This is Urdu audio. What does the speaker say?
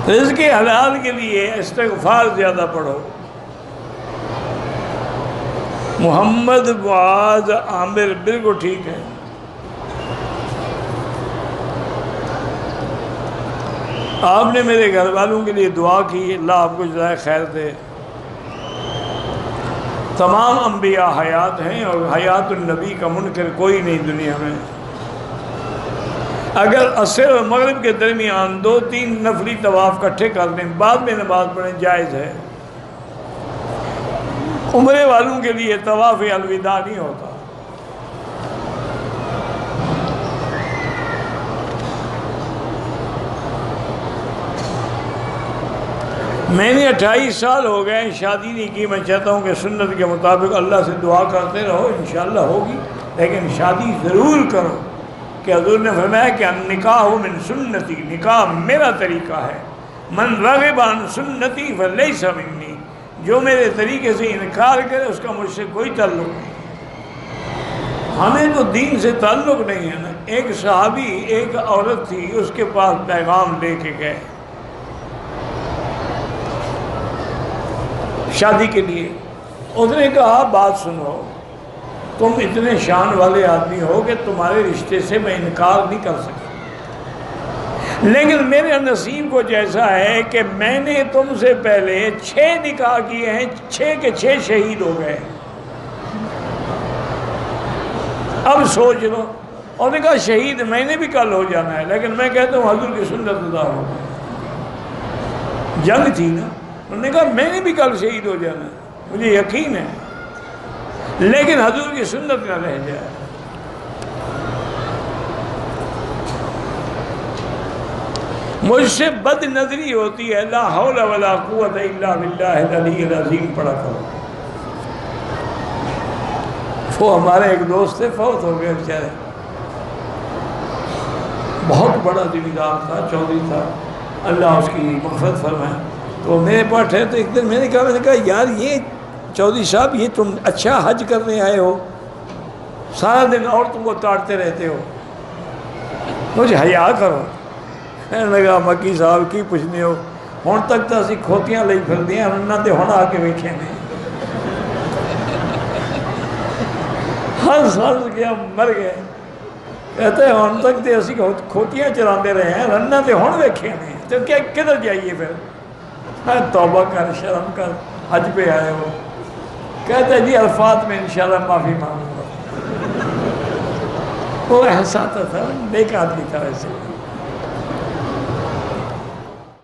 رزق حلال کے لیے استغفار زیادہ پڑھو۔ محمد معاذ عامر بالکل ٹھیک ہے۔ آپ نے میرے گھر والوں کے لیے دعا کی، اللہ آپ کو جزائے خیر دے۔ تمام انبیاء حیات ہیں اور حیات النبی کا منکر کوئی نہیں دنیا میں۔ اگر عصر اور مغرب کے درمیان 2-3 نفلی طواف اکٹھے کر دیں، بعد میں نماز پڑھیں، جائز ہے۔ عمرے والوں کے لیے طواف الوداع نہیں ہوتا۔ میں نے 28 سال ہو گئے شادی نہیں کی، میں چاہتا ہوں کہ سنت کے مطابق اللہ سے دعا کرتے رہو، انشاءاللہ ہوگی، لیکن شادی ضرور کرو، کہ حضور نے فرمایا کہ نکاح من سنتی، نکاح میرا طریقہ ہے، من رغب عن سنتی فلیس منی، جو میرے طریقے سے انکار کرے اس کا مجھ سے کوئی تعلق نہیں۔ ہمیں تو دین سے تعلق نہیں ہے نا۔ ایک صحابی ایک عورت تھی، اس کے پاس پیغام لے کے گئے شادی کے لیے۔ اس نے کہا بات سنو، تم اتنے شان والے آدمی ہو کہ تمہارے رشتے سے میں انکار نہیں کر سکتا، لیکن میرے نصیب کو جیسا ہے کہ میں نے تم سے پہلے 6 نکاح کیے ہیں، 6 کے 6 شہید ہو گئے، اب سوچ لو۔ اور نے کہا شہید میں نے بھی کل ہو جانا ہے، لیکن میں کہتا ہوں حضور کی سنت ادا ہو۔ جنگ تھی نا، انہوں نے کہا میں نے بھی کل شہید ہو جانا ہے، مجھے یقین ہے، لیکن حضور کی سنت نہ رہ جائے۔ مجھ سے بد نظری ہوتی ہے، لا حول ولا قوت الا باللہ العلی العظیم پڑھا کرو۔ وہ ہمارے ایک دوست تھے، فوت ہو گئے بیچارے، بہت بڑا ذمہ دار تھا، چودھری تھا، اللہ اس کی مغفرت فرمائے۔ تو میرے پاس ٹھہرے تو ایک دن میں نے کہا یار یہ چودھری صاحب یہ تم اچھا حج کرنے آئے ہو، سارا دن عورتوں کو تاڑتے رہتے ہو، مجھے حیا کرو۔ کہنے لگا مکی صاحب کی پوچھنے ہو، ہن تک تو اسی کھوتیاں لئی پھردے ہیں، انہاں تے ہن آ کے ویکھے نے۔ ہنس کے مر گئے۔ کہتے ہیں ہن تک تے اسی کھوتیاں چلاندے رہے ہیں، انہاں تے ہن ویکھے نے، تو کیا کدھر جائیے پھر؟ توبہ کر، شرم کر، حج پہ آئے ہو۔ کہتے ہیں جی الفاظ میں انشاءاللہ معافی مانگوں گا۔ وہ احساس تھا، نیک آدمی تھا ویسے۔